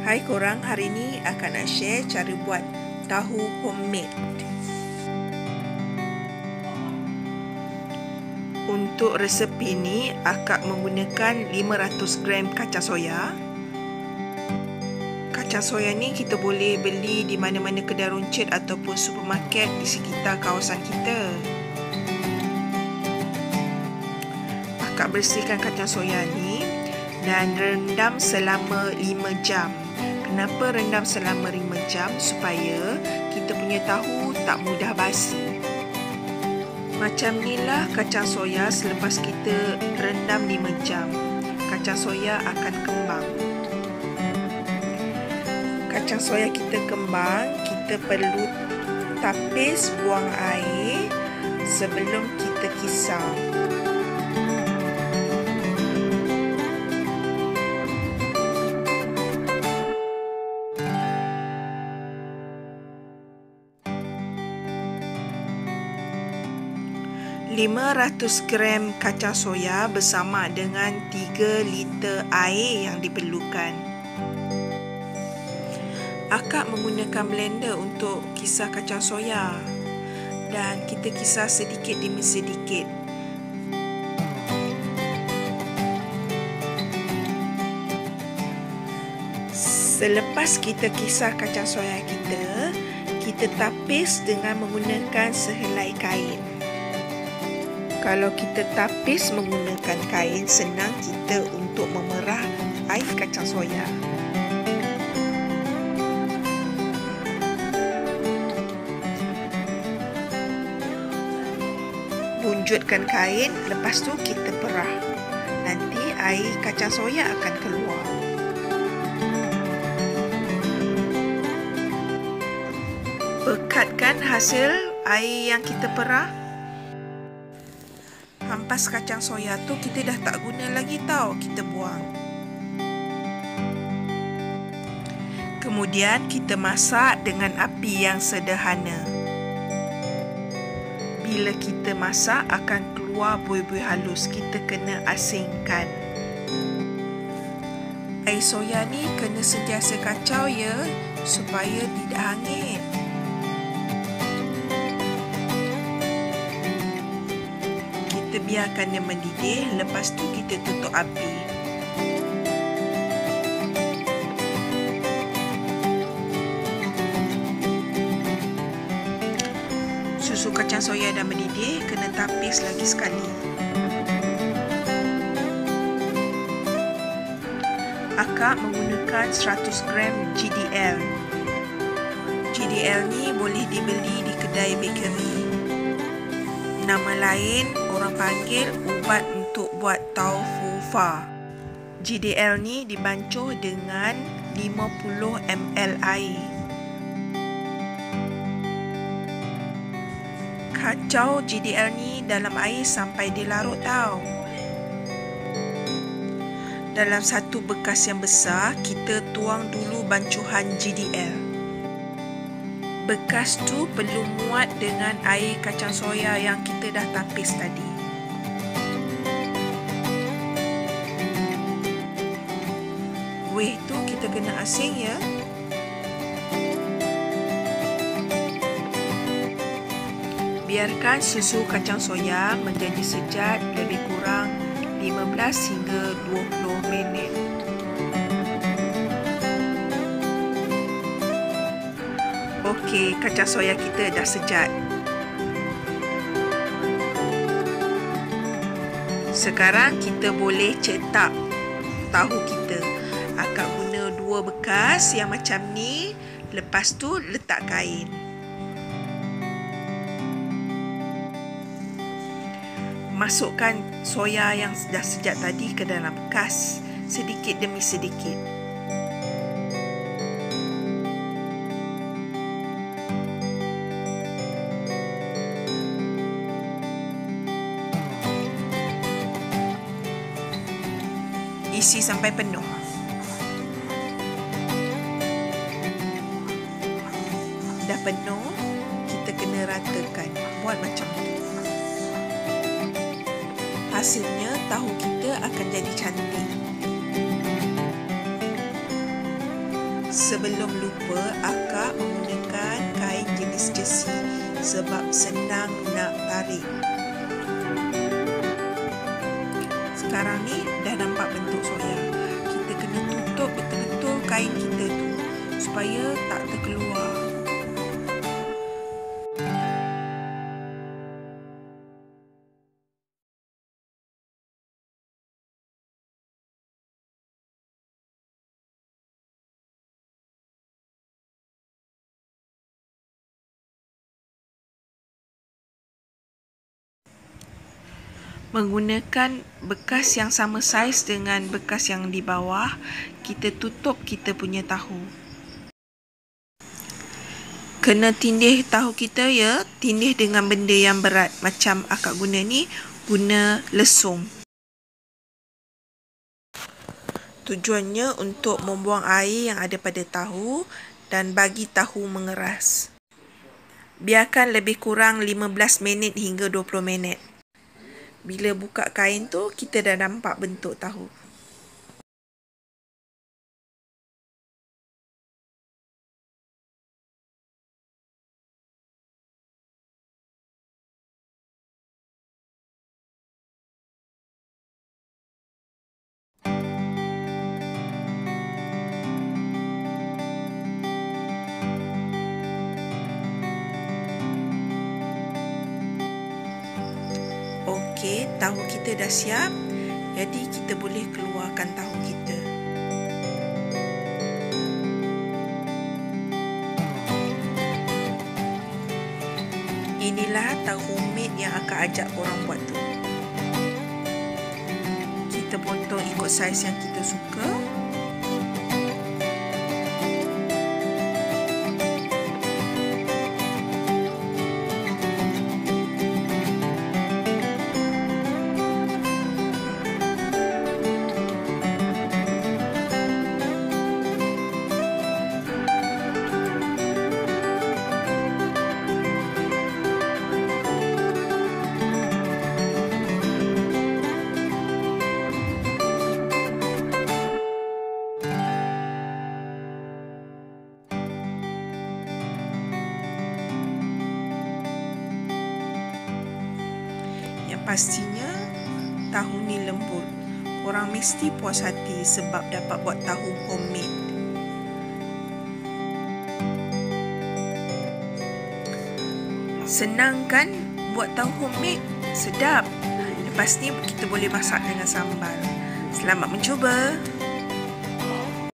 Hai korang, hari ni akan nak share cara buat tahu homemade. Untuk resepi ni, akak menggunakan 500 gram kacang soya. Kacang soya ni kita boleh beli di mana-mana kedai runcit ataupun supermarket di sekitar kawasan kita. Akak bersihkan kacang soya ni dan rendam selama 5 jam. Kenapa rendam selama 5 jam? Supaya kita punya tahu tak mudah basi. Macam inilah kacang soya selepas kita rendam 5 jam. Kacang soya akan kembang. Kacang soya kita kembang, kita perlu tapis buang air sebelum kita kisar. ...500 gram kacang soya bersama dengan 3 liter air yang diperlukan. Akak menggunakan blender untuk kisar kacang soya dan kita kisar sedikit demi sedikit. Selepas kita kisar kacang soya kita tapis dengan menggunakan sehelai kain. Kalau kita tapis menggunakan kain, senang kita untuk memerah air kacang soya. Bunjutkan kain, lepas tu kita perah. Nanti air kacang soya akan keluar. Pekatkan hasil air yang kita perah. Hampas kacang soya tu kita dah tak guna lagi tau, kita buang. Kemudian kita masak dengan api yang sederhana. Bila kita masak akan keluar buih-buih halus, kita kena asingkan. Air soya ni kena sentiasa kacau ya, supaya tidak hangit. Kita biarkan dia mendidih, lepas tu kita tutup api. Susu kacang soya dah mendidih, kena tapis lagi sekali. Akak menggunakan 100 gram GDL. GDL ni boleh dibeli di kedai bakery. Nama lain orang panggil ubat untuk buat tahu fufa. GDL ni dibancuh dengan 50 ml air. Kacau GDL ni dalam air sampai dia larut tau. Dalam satu bekas yang besar, kita tuang dulu bancuhan GDL. Bekas tu perlu muat dengan air kacang soya yang kita dah tapis tadi. Kuih tu kita kena asing ya. Biarkan susu kacang soya menjadi sejat lebih kurang 15 hingga 20 minit. Okey, kacang soya kita dah sejat. Sekarang kita boleh cetak tahu kita. Akak guna 2 bekas yang macam ni. Lepas tu letak kain. Masukkan soya yang dah sejat tadi ke dalam bekas, sedikit demi sedikit. Isi sampai penuh. Dah penuh, kita kena ratakan. Buat macam tu. Hasilnya tahu kita akan jadi cantik. Sebelum lupa, akak menggunakan kain jenis jersey sebab senang nak tarik. Sekarang ni dah nampak bentuk soya. Kita kena tutup betul-betul kain kita tu supaya tak terkeluar. Menggunakan bekas yang sama saiz dengan bekas yang di bawah, kita tutup kita punya tahu. Kena tindih tahu kita ya, tindih dengan benda yang berat. Macam akak guna ni, guna lesung. Tujuannya untuk membuang air yang ada pada tahu dan bagi tahu mengeras. Biarkan lebih kurang 15 minit hingga 20 minit. Bila buka kain tu, kita dah nampak bentuk tahu. Okey, tahu kita dah siap. Jadi kita boleh keluarkan tahu kita. Inilah tahu homemade yang akak ajak korang buat tu. Kita potong ikut saiz yang kita suka. Pastinya tahu ni lembut. Korang mesti puas hati sebab dapat buat tahu homemade. Senang kan buat tahu homemade? Sedap. Lepas ni kita boleh masak dengan sambal. Selamat mencuba.